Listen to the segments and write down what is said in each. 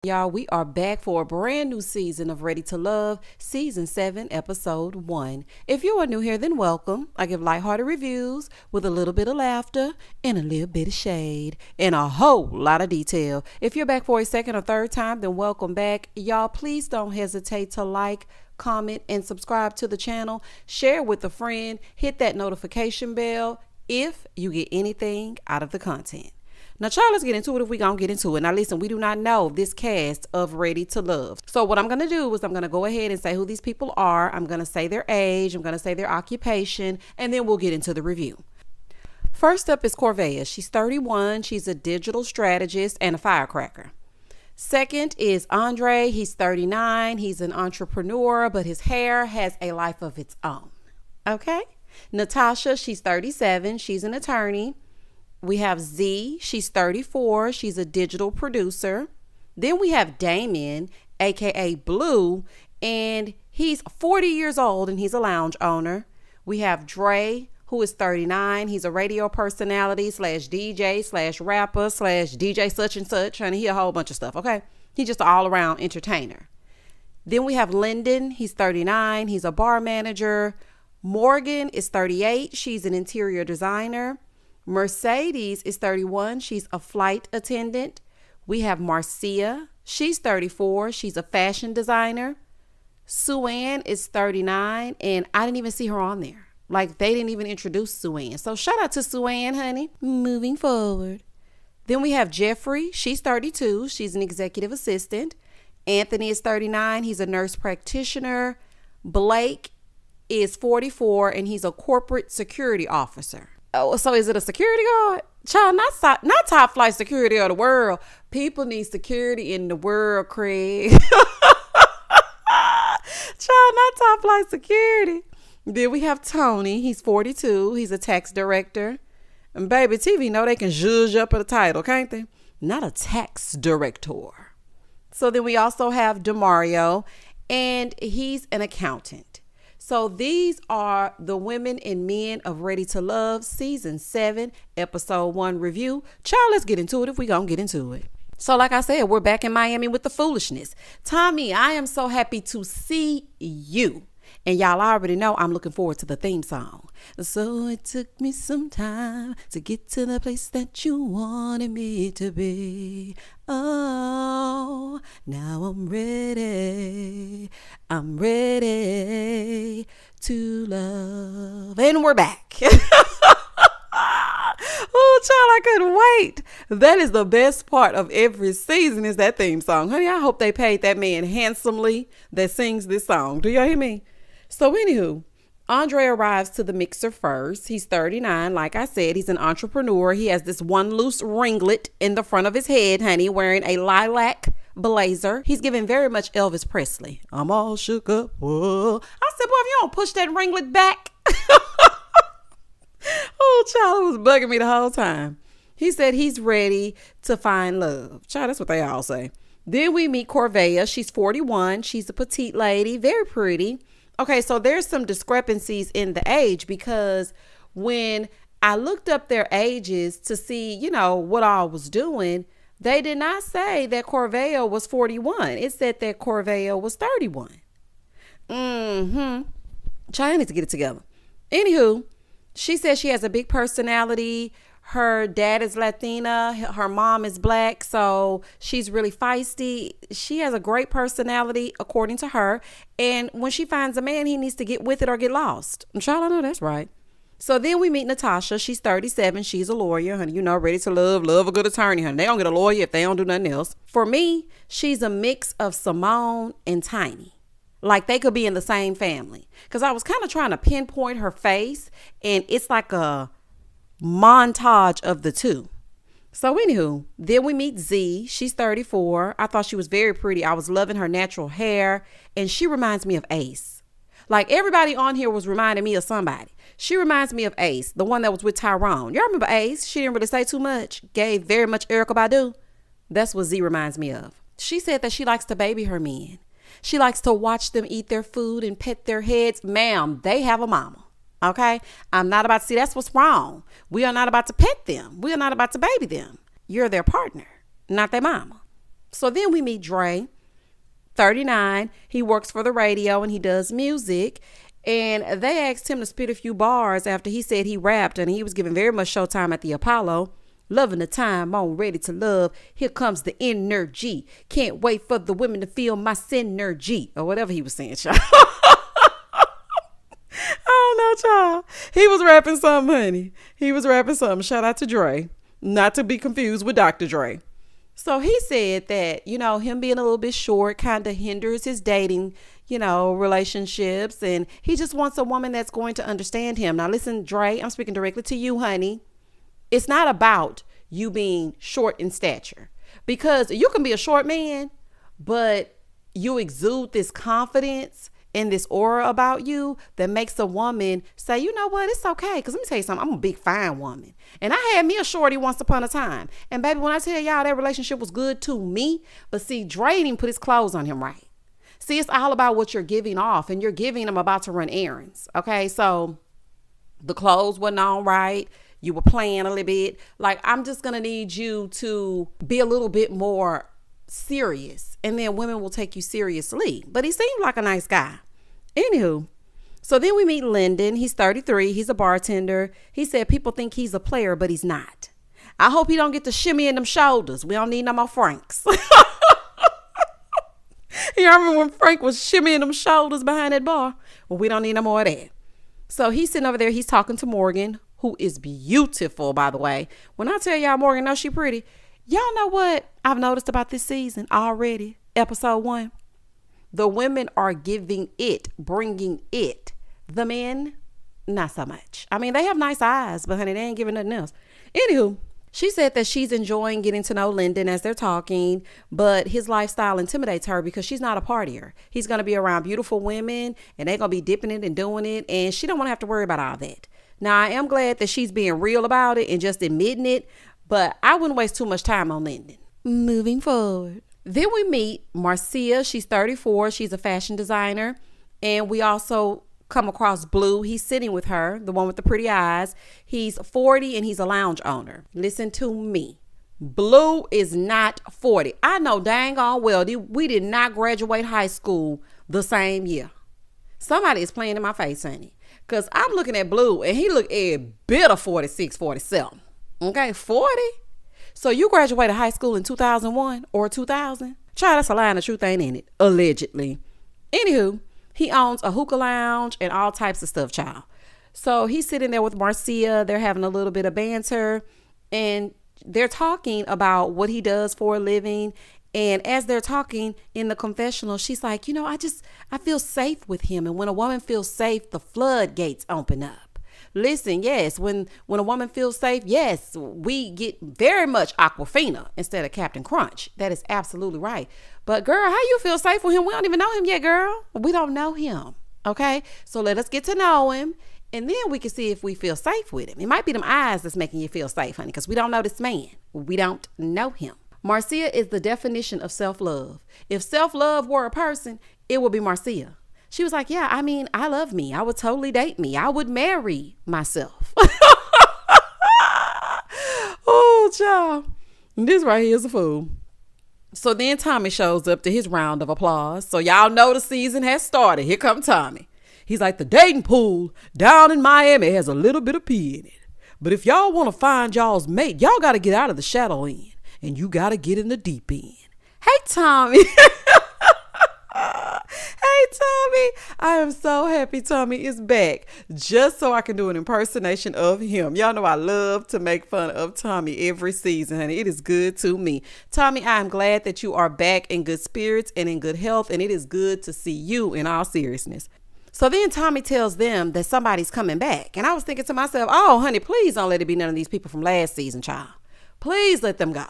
Y'all, we are back for a brand new season of Ready to Love, Season 7, Episode 1. If you are new here, then welcome. I give lighthearted reviews with a little bit of laughter and a little bit of shade and a whole lot of detail. If you're back for a second or third time, then welcome back. Y'all, please don't hesitate to like, comment, and subscribe to the channel. Share with a friend. Hit that notification bell if you get anything out of the content. Now, child, let's get into it if we gonna get into it. Now, listen, we do not know this cast of Ready to Love. So what I'm gonna do is I'm gonna go ahead and say who these people are. I'm gonna say their age. I'm gonna say their occupation, and then we'll get into the review. First up is Corvea. She's 31. She's a digital strategist and a firecracker. Second is Andre. He's 39. He's an entrepreneur, but his hair has a life of its own. Okay. Natasha, she's 37. She's an attorney. We have Z, she's 34, she's a digital producer. Then we have Damien, aka Blue, and he's 40 years old and he's a lounge owner. We have Dre, who is 39. He's a radio personality / DJ / rapper / DJ such and such. Honey, he a whole bunch of stuff, okay? He's just an all-around entertainer. Then we have Lyndon, he's 39. He's a bar manager. Morgan is 38. She's an interior designer. Mercedes is 31. She's a flight attendant. We have Marcia. She's 34. She's a fashion designer. Sue-Ann is 39. And I didn't even see her on there. Like, they didn't even introduce Sue-Ann. So shout out to Sue-Ann, honey. Moving forward. Then we have Jeffrey. She's 32. She's an executive assistant. Anthony is 39. He's a nurse practitioner. Blake is 44. And he's a corporate security officer. Oh, so is it a security guard? Child, not top flight security of the world. People need security in the world, Craig. Child, not top flight security. Then we have Tony. He's 42. He's a tax director. And baby, TV know they can zhuzh up a title, can't they? Not a tax director. So then we also have DeMario, and he's an accountant. So these are the women and men of Ready to Love, Season 7, Episode 1 review. Child, let's get into it if we gonna get into it. So like I said, we're back in Miami with the foolishness. Tommy, I am so happy to see you. And y'all already know I'm looking forward to the theme song. So it took me some time to get to the place that you wanted me to be. Oh, now I'm ready. I'm ready to love. And we're back. Oh, child, I couldn't wait. That is the best part of every season is that theme song. Honey, I hope they paid that man handsomely that sings this song. Do y'all hear me? So anywho, Andre arrives to the mixer first. He's 39. Like I said, he's an entrepreneur. He has this one loose ringlet in the front of his head, honey, wearing a lilac blazer. He's giving very much Elvis Presley. I'm all shook up. Whoa. I said, boy, if you don't push that ringlet back. Oh, child, it was bugging me the whole time. He said he's ready to find love. Child, that's what they all say. Then we meet Corvea. She's 41. She's a petite lady, very pretty. Okay, so there's some discrepancies in the age because when I looked up their ages to see, you know, what I was doing, they did not say that Corvea was 41. It said that Corvea was 31. Child, I need to get it together. Anywho, she says she has a big personality. Her dad is Latina. Her mom is black. So she's really feisty. She has a great personality, according to her. And when she finds a man, he needs to get with it or get lost. And child, I know that's right. So then we meet Natasha. She's 37. She's a lawyer, honey. You know, ready to love a good attorney, honey. They don't get a lawyer if they don't do nothing else. For me, she's a mix of Simone and Tiny. Like they could be in the same family. Because I was kind of trying to pinpoint her face. And it's like a montage of the two. So anywho, then we meet Z. She's 34. I thought she was very pretty. I was loving her natural hair. And she reminds me of Ace. Like everybody on here was reminding me of somebody. She reminds me of Ace, the one that was with Tyrone. Y'all remember Ace? She didn't really say too much. Gave very much Erykah Badu. That's what Z reminds me of. She said that she likes to baby her men. She likes to watch them eat their food and pet their heads. Ma'am, they have a mama. Okay, I'm not about to see that's what's wrong. We are not about to pet them. We are not about to baby them. You're their partner, not their mama. So then we meet Dre, 39. He works for the radio and he does music. And they asked him to spit a few bars after he said he rapped, and he was given very much showtime at the Apollo. Loving the time, on ready to love. Here comes the energy. Can't wait for the women to feel my synergy. Or whatever he was saying, child. I don't know, child. He was rapping something, honey. He was rapping something. Shout out to Dre. Not to be confused with Dr. Dre. So he said that, him being a little bit short kind of hinders his dating, relationships. And he just wants a woman that's going to understand him. Now, listen, Dre, I'm speaking directly to you, honey. It's not about you being short in stature, because you can be a short man, but you exude this confidence and this aura about you that makes a woman say, you know what, it's okay. Because let me tell you something, I'm a big fine woman. And I had me a shorty once upon a time. And baby, when I tell y'all that relationship was good to me, but see, Dre didn't put his clothes on him right. See, it's all about what you're giving off, and you're giving him about to run errands. Okay, so the clothes wasn't on right. You were playing a little bit. Like, I'm just going to need you to be a little bit more serious, and then women will take you seriously. But he seemed like a nice guy. Anywho, so then we meet Lyndon. He's 33. He's a bartender. He said people think he's a player, but he's not. I hope he don't get to shimmy in them shoulders. We don't need no more Franks. You remember when Frank was shimmying them shoulders behind that bar? Well, we don't need no more of that. So he's sitting over there. He's talking to Morgan, who is beautiful, by the way. When I tell y'all Morgan knows she pretty, y'all know what I've noticed about this season already? Episode 1. The women are giving it, bringing it. The men, not so much. I mean, they have nice eyes, but honey, they ain't giving nothing else. Anywho, she said that she's enjoying getting to know Lyndon as they're talking, but his lifestyle intimidates her because she's not a partier. He's going to be around beautiful women, and they're going to be dipping it and doing it, and she don't want to have to worry about all that. Now, I am glad that she's being real about it and just admitting it, but I wouldn't waste too much time on Lyndon. Moving forward. Then we meet Marcia. She's 34. She's a fashion designer. And we also come across Blue. He's sitting with her, the one with the pretty eyes. He's 40 and he's a lounge owner. Listen to me. Blue is not 40. I know dang on well we did not graduate high school the same year. Somebody is playing in my face, honey. Because I'm looking at Blue and he look a bit of 46, 47. Okay, 40? So you graduated high school in 2001 or 2000? Child, that's a line of truth ain't in it. Allegedly. Anywho, he owns a hookah lounge and all types of stuff, child. So he's sitting there with Marcia. They're having a little bit of banter. And they're talking about what he does for a living. And as they're talking in the confessional, she's like, I feel safe with him. And when a woman feels safe, the floodgates open up. Listen, yes, when a woman feels safe, yes, we get very much Aquafina instead of Captain Crunch. That is absolutely right. But girl, how you feel safe with him? We don't even know him yet, girl. We don't know him. Okay, so let us get to know him, and then we can see if we feel safe with him. It might be them eyes that's making you feel safe, honey, because we don't know this man. We don't know him. Marcia is the definition of self-love. If self-love were a person, it would be Marcia. She was like, yeah, I mean, I love me. I would totally date me. I would marry myself. Oh, child. This right here is a fool. So then Tommy shows up to his round of applause. So y'all know the season has started. Here come Tommy. He's like, the dating pool down in Miami has a little bit of pee in it. But if y'all want to find y'all's mate, y'all got to get out of the shadow end. And you got to get in the deep end. Hey, Tommy. Hey, Tommy. I am so happy Tommy is back just so I can do an impersonation of him. Y'all know I love to make fun of Tommy every season, honey. It is good to me. Tommy, I am glad that you are back in good spirits and in good health, and it is good to see you in all seriousness. So then Tommy tells them that somebody's coming back. And I was thinking to myself, oh, honey, please don't let it be none of these people from last season, child. Please let them go.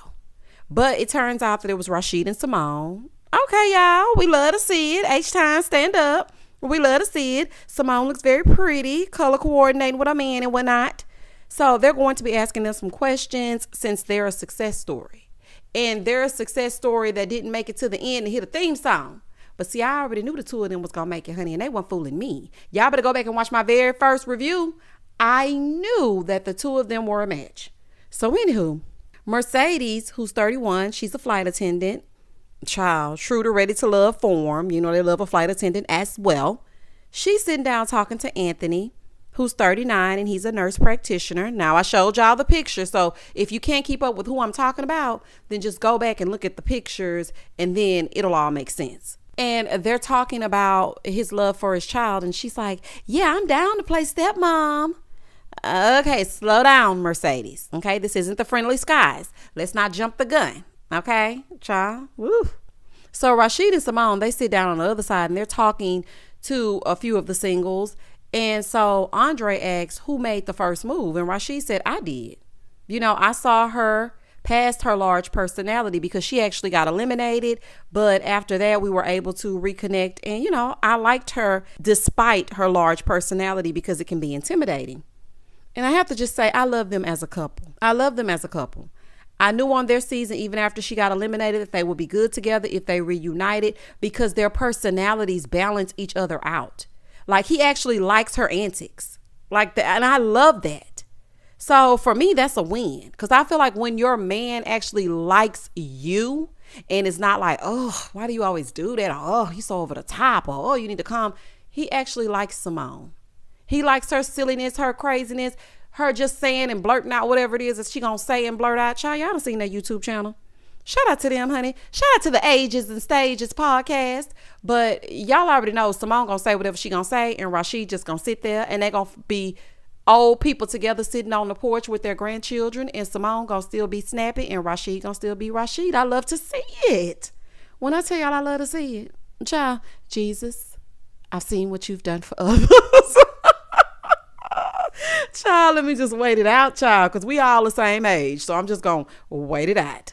But it turns out that it was Rasheed and Simone. Okay, y'all, we love to see it. H-Time, stand up. We love to see it. Simone looks very pretty, color coordinating with a man and whatnot. So they're going to be asking them some questions since they're a success story. And they're a success story that didn't make it to the end and hit a theme song. But see, I already knew the two of them was going to make it, honey, and they weren't fooling me. Y'all better go back and watch my very first review. I knew that the two of them were a match. So anywho, Mercedes, who's 31, she's a flight attendant. Child, true to Ready to Love form, you know, they love a flight attendant as well. She's sitting down talking to Anthony, who's 39, and he's a nurse practitioner. Now, I showed y'all the picture, so if you can't keep up with who I'm talking about, then just go back and look at the pictures, and then it'll all make sense. And they're talking about his love for his child, and she's like, yeah, I'm down to play stepmom. Okay, slow down, Mercedes. Okay, this isn't the Friendly Skies. Let's not jump the gun. Okay, child. Woo. So Rasheed and Simone, they sit down on the other side, and they're talking to a few of the singles. And so Andre asks who made the first move, and Rasheed said, I did. You know, I saw her past her large personality because she actually got eliminated. But after that, we were able to reconnect. And, you know, I liked her despite her large personality because it can be intimidating. And I have to just say, I love them as a couple. I love them as a couple. I knew on their season, even after she got eliminated, that they would be good together if they reunited because their personalities balance each other out. Like, he actually likes her antics. And I love that. So for me, that's a win. Because I feel like when your man actually likes you and it's not like, oh, why do you always do that? Or, oh, he's so over the top. Or, oh, you need to calm. He actually likes Simone. He likes her silliness, her craziness, her just saying and blurting out whatever it is that she gonna say and blurt out. Child, y'all done seen that YouTube channel. Shout out to them, honey. Shout out to the Ages and Stages podcast. But y'all already know Simone gonna say whatever she gonna say, and Rasheed just gonna sit there, and they gonna be old people together sitting on the porch with their grandchildren, and Simone gonna still be snappy, and Rasheed gonna still be Rasheed. I love to see it. When I tell y'all I love to see it, child, Jesus, I've seen what you've done for others. Child, let me just wait it out, child, because we all the same age. So I'm just going to wait it out.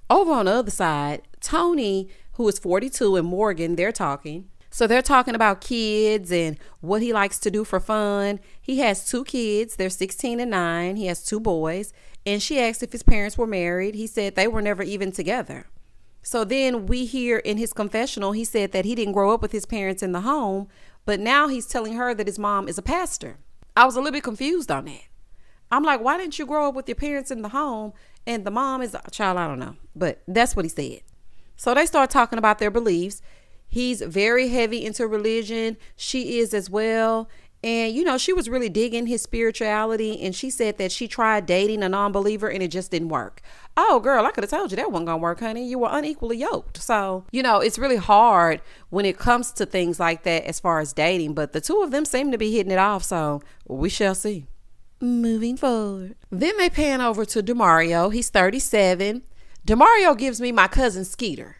Over on the other side, Tony, who is 42, and Morgan, they're talking. So they're talking about kids and what he likes to do for fun. He has 2 kids. They're 16 and 9. He has 2 boys. And she asked if his parents were married. He said they were never even together. So then we hear in his confessional, he said that he didn't grow up with his parents in the home, but now he's telling her that his mom is a pastor. I was a little bit confused on that. I'm like, why didn't you grow up with your parents in the home and the mom is a child? I don't know, but that's what he said. So they start talking about their beliefs. He's very heavy into religion. She is as well. And, you know, she was really digging his spirituality. And she said that she tried dating a non-believer and it just didn't work. Oh, girl, I could have told you that wasn't going to work, honey. You were unequally yoked. So, you know, it's really hard when it comes to things like that as far as dating. But the 2 of them seem to be hitting it off. So we shall see. Moving forward. Then they pan over to DeMario. He's 37. DeMario gives me my cousin Skeeter.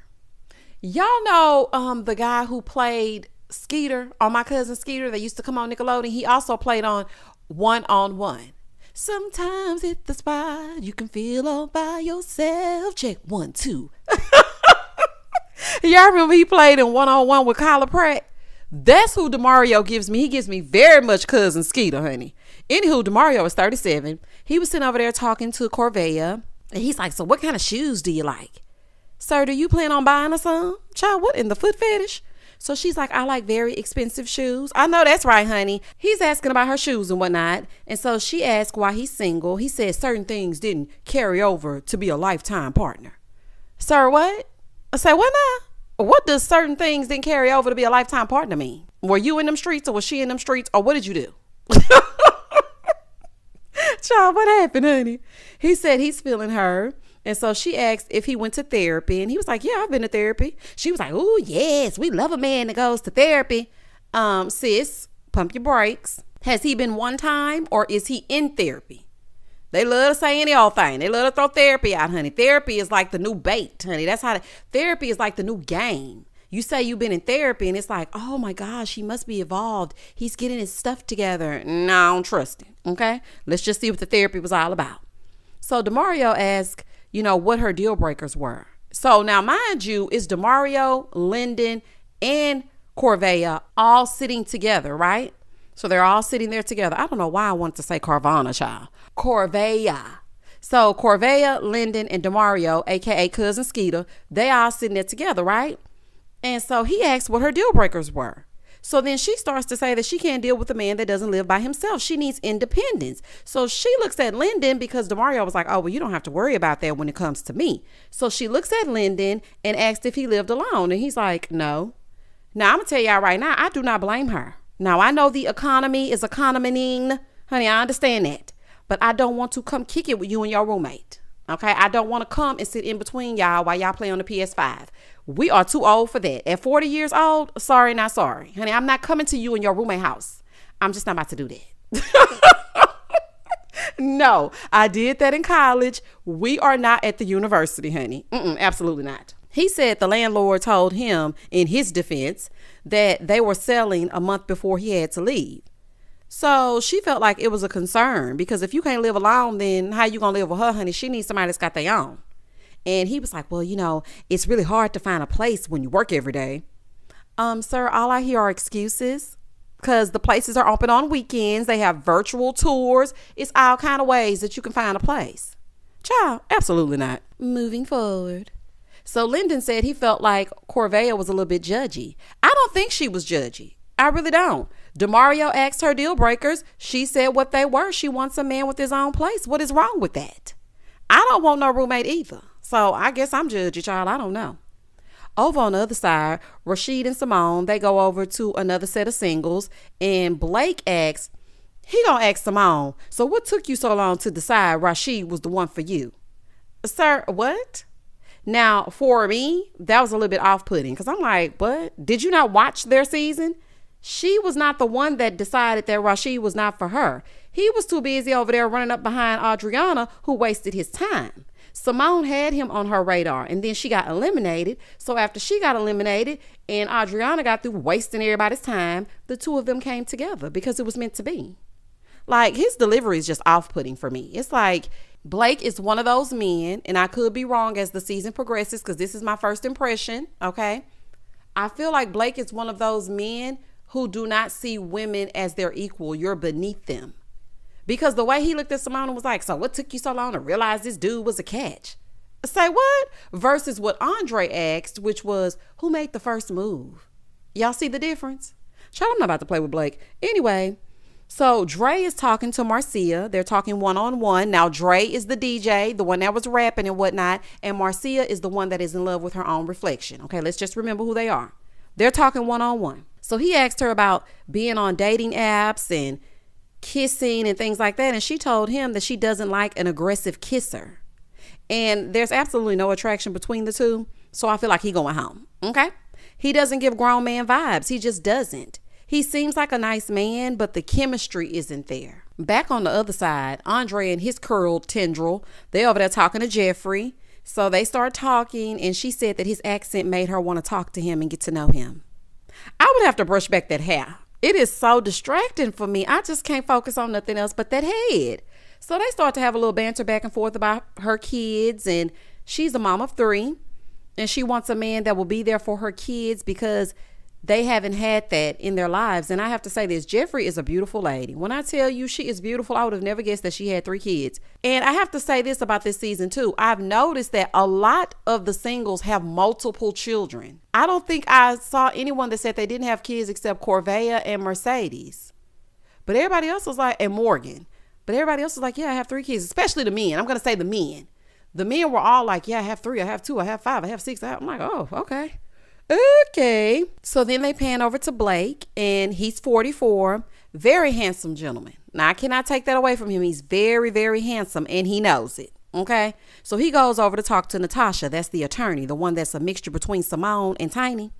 Y'all know the guy who played Skeeter on My Cousin Skeeter that used to come on Nickelodeon. He also played on One on One. Sometimes at the spot you can feel all by yourself. Check 1, 2. Y'all remember he played in One on One with Kyla Pratt? That's who DeMario gives me. He gives me very much Cousin Skeeter, honey. Anywho, DeMario is 37. He was sitting over there talking to Corvea, and he's like, so what kind of shoes do you like? Sir, do you plan on buying us some? Child, what in the foot fetish? So she's like, I like very expensive shoes. I know that's right, honey. He's asking about her shoes and whatnot. And so she asked why he's single. He said certain things didn't carry over to be a lifetime partner. Sir, what? I say, what now? What does certain things didn't carry over to be a lifetime partner mean? Were you in them streets or was she in them streets or what did you do? Child, what happened, honey? He said he's feeling her. And so she asked if he went to therapy, and he was like, yeah, I've been to therapy. She was like, oh, yes, we love a man that goes to therapy. Sis, pump your brakes. Has he been one time or is he in therapy? They love to say any old thing. They love to throw therapy out, honey. Therapy is like the new bait, honey. That's how therapy is like the new game. You say you've been in therapy and it's like, oh my gosh, he must be evolved. He's getting his stuff together. No, I don't trust him. Okay. Let's just see what the therapy was all about. So DeMario asked, you know, what her deal breakers were. So now, mind you, it's DeMario, Lyndon, and Corvea all sitting together, right? So they're all sitting there together. I don't know why I wanted to say Carvana, child. Corvea. So Corvea, Lyndon, and DeMario, aka Cousin Skeeter, they all sitting there together, right? And so he asked what her deal breakers were. So then she starts to say that she can't deal with a man that doesn't live by himself. She needs independence. So she looks at Lyndon because DeMario was like, oh, well, you don't have to worry about that when it comes to me. So she looks at Lyndon and asks if he lived alone. And he's like, no. Now, I'm going to tell y'all right now, I do not blame her. Now, I know the economy is economying. Honey, I understand that. But I don't want to come kick it with you and your roommate. Okay? I don't want to come and sit in between y'all while y'all play on the PS5. We are too old for that. At 40 years old, sorry, not sorry. Honey, I'm not coming to you in your roommate house. I'm just not about to do that. No, I did that in college. We are not at the university, honey. Absolutely not. He said the landlord told him in his defense that they were selling a month before he had to leave. So she felt like it was a concern because if you can't live alone, then how you going to live with her, honey? She needs somebody that's got their own. And he was like, well, you know, it's really hard to find a place when you work every day. Sir, all I hear are excuses because the places are open on weekends. They have virtual tours. It's all kind of ways that you can find a place. Child, absolutely not. Moving forward. So Lyndon said he felt like Corvea was a little bit judgy. I don't think she was judgy. I really don't. DeMario asked her deal breakers. She said what they were. She wants a man with his own place. What is wrong with that? I don't want no roommate either. So I guess I'm judgy, child. I don't know. Over on the other side, Rasheed and Simone, they go over to another set of singles. And Blake asks, he gonna ask Simone, so what took you so long to decide Rasheed was the one for you? Sir, what? Now, for me, that was a little bit off-putting because I'm like, what? Did you not watch their season? She was not the one that decided that Rasheed was not for her. He was too busy over there running up behind Adriana, who wasted his time. Simone had him on her radar, and then she got eliminated. So after she got eliminated and Adriana got through wasting everybody's time, the two of them came together because it was meant to be. Like, his delivery is just off-putting for me. It's like Blake is one of those men, and I could be wrong as the season progresses because this is my first impression, okay? I feel like Blake is one of those men who do not see women as their equal. You're beneath them. Because the way he looked at Simone and was like, so what took you so long to realize this dude was a catch? Say what? Versus what Andre asked, which was, who made the first move? Y'all see the difference? Child, I'm not about to play with Blake. Anyway, so Dre is talking to Marcia. They're talking one-on-one. Now, Dre is the DJ, the one that was rapping and whatnot. And Marcia is the one that is in love with her own reflection. Okay, let's just remember who they are. They're talking one-on-one. So he asked her about being on dating apps and kissing and things like that. And she told him that she doesn't like an aggressive kisser. And there's absolutely no attraction between the two. So I feel like he going home. Okay. He doesn't give grown man vibes. He just doesn't. He seems like a nice man, but the chemistry isn't there. Back on the other side, Andre and his curled tendril, they over there talking to Jeffrey. So they start talking and she said that his accent made her want to talk to him and get to know him. I would have to brush back that hair. It is so distracting for me. I just can't focus on nothing else but that head. So they start to have a little banter back and forth about her kids. And she's a mom of 3. And she wants a man that will be there for her kids because they haven't had that in their lives. And I have to say this, Jeffrey is a beautiful lady. When I tell you she is beautiful, I would have never guessed that she had 3 kids. And I have to say this about this season too. I've noticed that a lot of the singles have multiple children. I don't think I saw anyone that said they didn't have kids except Corvea and Mercedes. But everybody else was like, and Morgan. But everybody else was like, yeah, I have 3 kids, especially the men. I'm going to say the men. The men were all like, yeah, I have 3, I have 2, I have 5, I have 6. I'm like, oh, okay. Okay. So then they pan over to Blake and he's 44. Very handsome gentleman. Now, I cannot take that away from him. He's very, very handsome and he knows it. Okay. So he goes over to talk to Natasha. That's the attorney, the one that's a mixture between Simone and Tiny.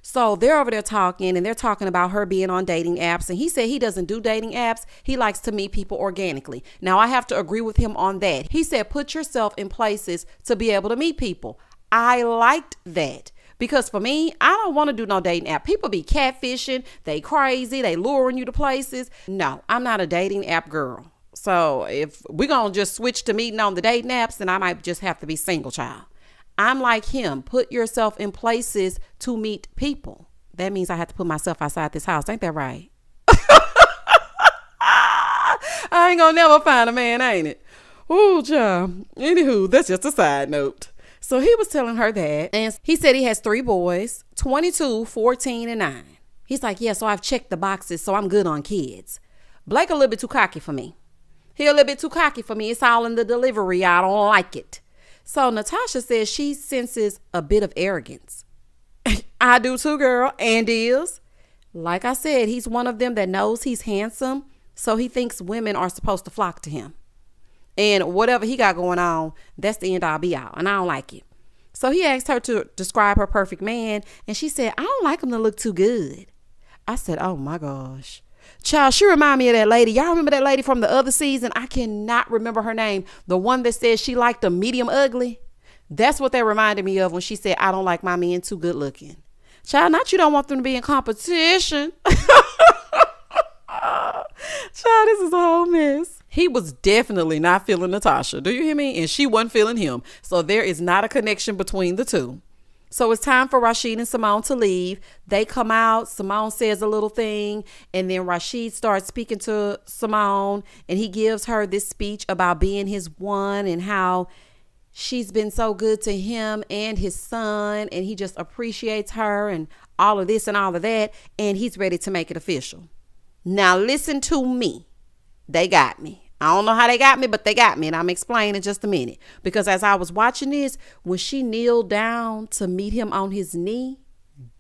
So they're over there talking and they're talking about her being on dating apps. And he said he doesn't do dating apps. He likes to meet people organically. Now, I have to agree with him on that. He said, put yourself in places to be able to meet people. I liked that. Because for me, I don't want to do no dating app. People be catfishing. They crazy. They luring you to places. No, I'm not a dating app girl. So if we're going to just switch to meeting on the dating apps, then I might just have to be single, child. I'm like him. Put yourself in places to meet people. That means I have to put myself outside this house. Ain't that right? I ain't going to never find a man, ain't it? Ooh, child. Anywho, that's just a side note. So he was telling her that, and he said he has 3 boys, 22, 14, and 9. He's like, yeah, so I've checked the boxes, so I'm good on kids. Blake a little bit too cocky for me. He a little bit too cocky for me. It's all in the delivery. I don't like it. So Natasha says she senses a bit of arrogance. I do too, girl. And is. Like I said, he's one of them that knows he's handsome, so he thinks women are supposed to flock to him. And whatever he got going on, that's the end all be all. And I don't like it. So he asked her to describe her perfect man. And she said, I don't like him to look too good. I said, oh my gosh. Child, she remind me of that lady. Y'all remember that lady from the other season? I cannot remember her name. The one that said she liked a medium ugly. That's what that reminded me of when she said, I don't like my men too good looking. Child, not you don't want them to be in competition. Child, this is a whole mess. He was definitely not feeling Natasha. Do you hear me? And she wasn't feeling him. So there is not a connection between the two. So it's time for Rasheed and Simone to leave. They come out. Simone says a little thing. And then Rasheed starts speaking to Simone. And he gives her this speech about being his one and how she's been so good to him and his son. And he just appreciates her and all of this and all of that. And he's ready to make it official. Now listen to me. They got me. I don't know how they got me, but they got me. And I'm explaining in just a minute. Because as I was watching this, when she kneeled down to meet him on his knee,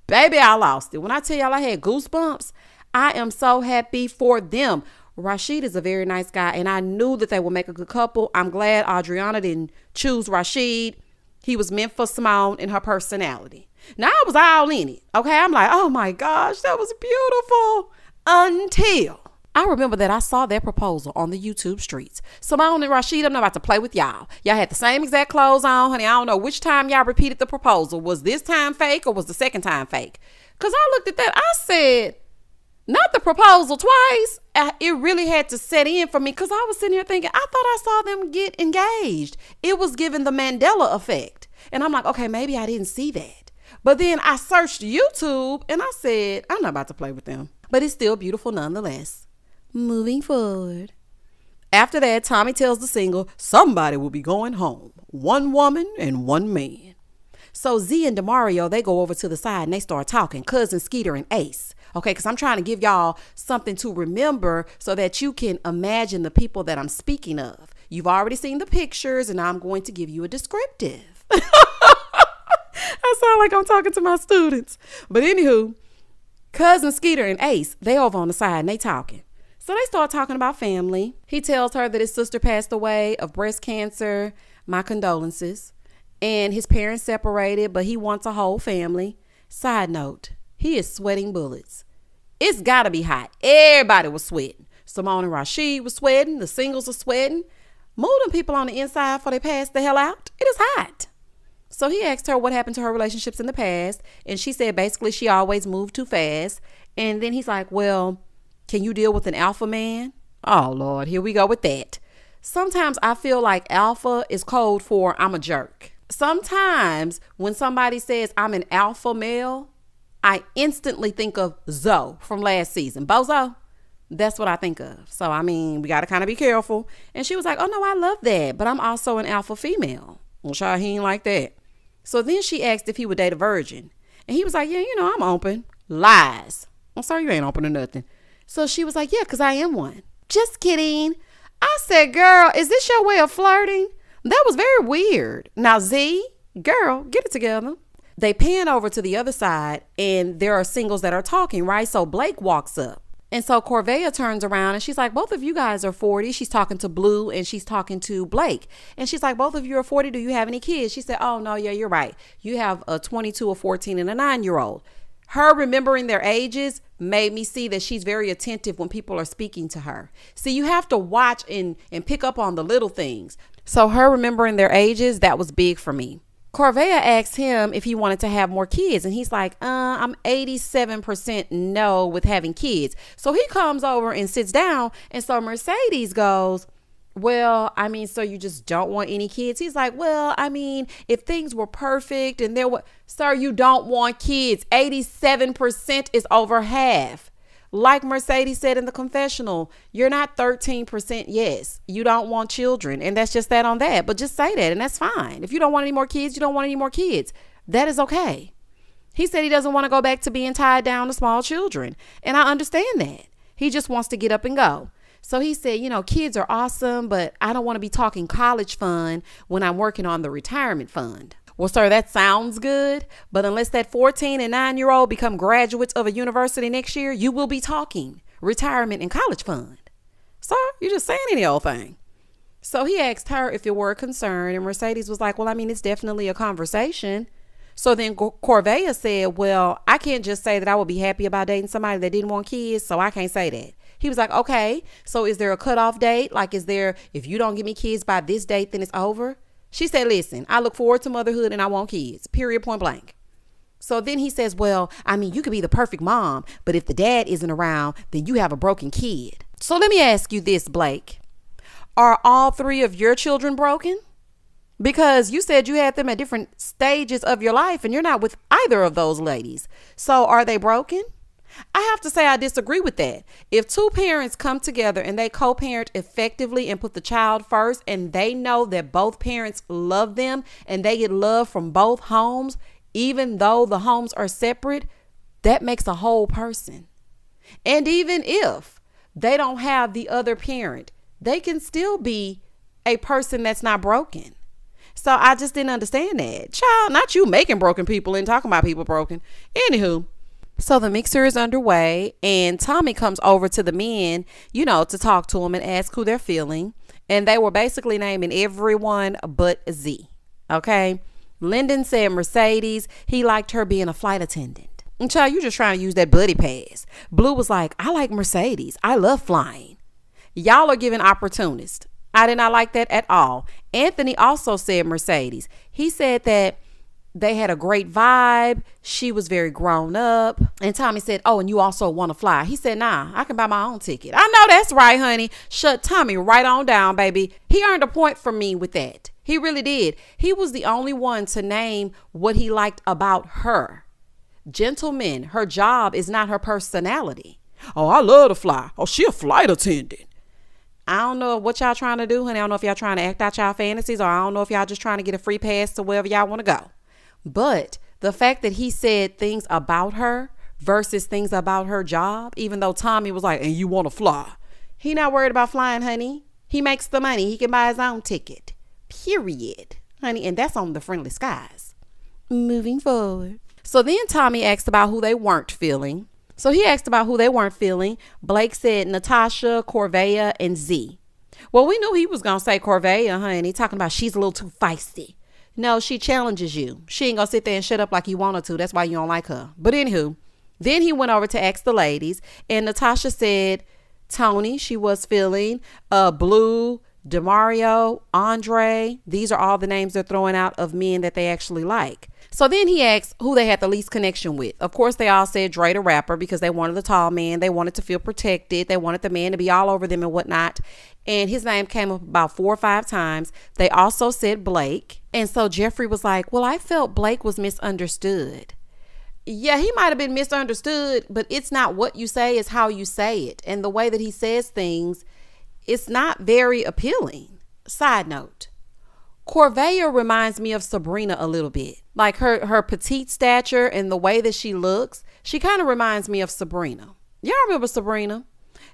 baby, I lost it. When I tell y'all I had goosebumps, I am so happy for them. Rasheed is a very nice guy, and I knew that they would make a good couple. I'm glad Adriana didn't choose Rasheed. He was meant for Simone and her personality. Now, I was all in it. Okay, I'm like, oh my gosh, that was beautiful. Until I remember that I saw their proposal on the YouTube streets. Simone and Rasheed, I'm not about to play with y'all. Y'all had the same exact clothes on, honey. I don't know which time y'all repeated the proposal. Was this time fake or was the second time fake? Because I looked at that. I said, not the proposal twice. It really had to set in for me because I was sitting here thinking, I thought I saw them get engaged. It was giving the Mandela effect. And I'm like, okay, maybe I didn't see that. But then I searched YouTube and I said, I'm not about to play with them. But it's still beautiful nonetheless. Moving forward. After that, Tommy tells the single, somebody will be going home. One woman and one man. So Z and DeMario, they go over to the side and they start talking. Cousin Skeeter and Ace. Okay, because I'm trying to give y'all something to remember so that you can imagine the people that I'm speaking of. You've already seen the pictures and I'm going to give you a descriptive. I sound like I'm talking to my students. But anywho, Cousin Skeeter and Ace, they over on the side and they talking. So they start talking about family. He tells her that his sister passed away of breast cancer. My condolences. And his parents separated, but he wants a whole family. Side note, he is sweating bullets. It's got to be hot. Everybody was sweating. Simone and Rasheed was sweating. The singles are sweating. Move them people on the inside before they pass the hell out. It is hot. So he asked her what happened to her relationships in the past. And she said basically she always moved too fast. And then he's like, well, can you deal with an alpha man? Oh, Lord, here we go with that. Sometimes I feel like alpha is code for I'm a jerk. Sometimes when somebody says I'm an alpha male, I instantly think of Zoe from last season. Bozo. That's what I think of. So, I mean, we got to kind of be careful. And she was like, oh, no, I love that. But I'm also an alpha female. Well, child, he ain't like that. So then she asked if he would date a virgin. And he was like, yeah, you know, I'm open. Lies. I'm sorry, you ain't open to nothing. So she was like, yeah, because I am one. Just kidding. I said, girl, is this your way of flirting? That was very weird. Now, Z, girl, get it together. They pan over to the other side and there are singles that are talking, right? So Blake walks up. And so Corvea turns around and she's like, both of you guys are 40. She's talking to Blue and she's talking to Blake. And she's like, both of you are 40. Do you have any kids? She said, oh, no, yeah, you're right. You have a 22, a 14, and a 9-year-old. Her remembering their ages made me see that she's very attentive when people are speaking to her. See, you have to watch and pick up on the little things. So her remembering their ages, that was big for me. Corvea asked him if he wanted to have more kids. And he's like, I'm 87% no with having kids. So he comes over and sits down. And so Mercedes goes, well, I mean, so you just don't want any kids? He's like, well, I mean, if things were perfect and there were, sir, you don't want kids. 87% is over half. Like Mercedes said in the confessional, you're not 13% yes. You don't want children. And that's just that on that. But just say that and that's fine. If you don't want any more kids, you don't want any more kids. That is okay. He said he doesn't want to go back to being tied down to small children. And I understand that. He just wants to get up and go. So he said, kids are awesome, but I don't want to be talking college fund when I'm working on the retirement fund. Well, sir, that sounds good. But unless that 14 and 9-year-old become graduates of a university next year, you will be talking retirement and college fund. Sir, you're just saying any old thing. So he asked her if it were a concern, and Mercedes was like, well, I mean, it's definitely a conversation. So then Corvea said, well, I can't just say that I would be happy about dating somebody that didn't want kids, so I can't say that. He was like, okay, so is there a cutoff date? Like, if you don't give me kids by this date, then it's over? She said, listen, I look forward to motherhood and I want kids, period, point blank. So then he says, well, I mean, you could be the perfect mom, but if the dad isn't around, then you have a broken kid. So let me ask you this, Blake. Are all 3 of your children broken? Because you said you had them at different stages of your life and you're not with either of those ladies. So are they broken? I have to say I disagree with that. If 2 parents come together and they co-parent effectively and put the child first and they know that both parents love them and they get love from both homes, even though the homes are separate, that makes a whole person. And even if they don't have the other parent, they can still be a person that's not broken. So I just didn't understand that. Child, not you making broken people and talking about people broken. Anywho, so the mixer is underway and Tommy comes over to the men, to talk to them and ask who they're feeling. And they were basically naming everyone but Z. Okay. Lyndon said Mercedes. He liked her being a flight attendant. And child, you just trying to use that buddy pass. Blue was like, I like Mercedes. I love flying. Y'all are giving opportunists. I did not like that at all. Anthony also said Mercedes. He said that they had a great vibe. She was very grown up. And Tommy said, oh, and you also want to fly. He said, nah, I can buy my own ticket. I know that's right, honey. Shut Tommy right on down, baby. He earned a point from me with that. He really did. He was the only one to name what he liked about her. Gentlemen, her job is not her personality. Oh, I love to fly. Oh, she a flight attendant. I don't know what y'all trying to do, honey. I don't know if y'all trying to act out y'all fantasies or I don't know if y'all just trying to get a free pass to wherever y'all want to go. But the fact that he said things about her versus things about her job, even though Tommy was like, and you want to fly. He not worried about flying, honey. He makes the money. He can buy his own ticket. Period, honey. And that's on the Friendly Skies. Moving forward. So then Tommy asked about who they weren't feeling. Blake said Natasha, Corvea, and Z. Well, we knew he was going to say Corvea, honey. Talking about she's a little too feisty. No, she challenges you. She ain't going to sit there and shut up like you want her to. That's why you don't like her. But anywho, then he went over to ask the ladies. And Natasha said Tony, she was feeling. Blue, DeMario, Andre. These are all the names they're throwing out of men that they actually like. So then he asked who they had the least connection with. Of course, they all said Dre the rapper because they wanted the tall man. They wanted to feel protected. They wanted the man to be all over them and whatnot. And his name came up about 4 or 5 times. They also said Blake. And so Jeffrey was like, well, I felt Blake was misunderstood. Yeah, he might have been misunderstood, but it's not what you say, it's how you say it. And the way that he says things, it's not very appealing. Side note. Corvea reminds me of Sabrina a little bit. Like her petite stature and the way that she looks, she kind of reminds me of Sabrina. Y'all remember Sabrina?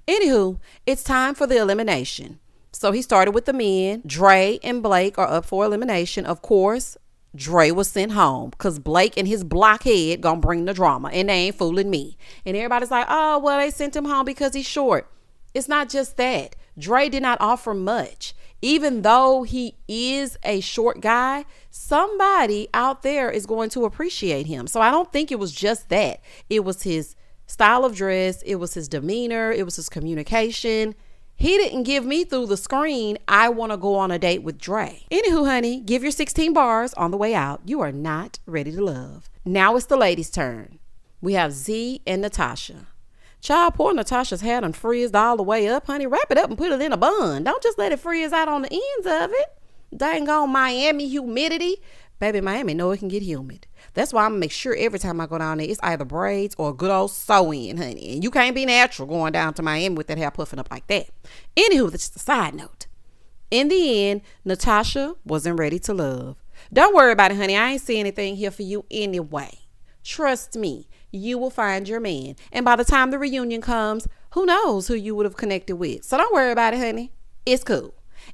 Anywho, it's time for the elimination. So he started with the men. Dre and Blake are up for elimination. Of course, Dre was sent home because Blake and his blockhead gonna bring the drama and they ain't fooling me. And everybody's like, oh, well, they sent him home because he's short. It's not just that. Dre did not offer much. Even though he is a short guy, somebody out there is going to appreciate him. So I don't think it was just that. It was his style of dress. It was his demeanor. It was his communication. He didn't give me through the screen, I want to go on a date with Dre. Anywho, honey, give your 16 bars on the way out. You are not ready to love. Now it's the ladies' turn. We have Z and Natasha. Child, poor Natasha's hair done frizzed all the way up, honey. Wrap it up and put it in a bun. Don't just let it frizz out on the ends of it. Dang on Miami humidity. Baby, Miami know it can get humid. That's why I'm going to make sure every time I go down there, it's either braids or a good old sew-in, honey. And you can't be natural going down to Miami with that hair puffing up like that. Anywho, that's just a side note. In the end, Natasha wasn't ready to love. Don't worry about it, honey. I ain't see anything here for you anyway. trust me, you will find your man. And by the time the reunion comes, who knows who you would have connected with. So don't worry about it, honey. It's cool.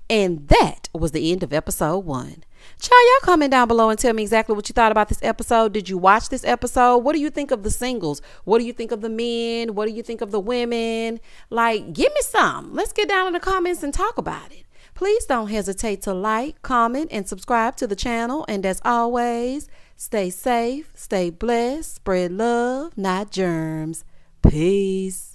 And that was the end of episode 1. Child, y'all comment down below and tell me exactly what you thought about this episode. Did you watch this episode? What do you think of the singles? What do you think of the men? What do you think of the women? Like, give me some. Let's get down in the comments and talk about it. Please don't hesitate to like, comment, and subscribe to the channel. And as always, stay safe, stay blessed, spread love, not germs. Peace.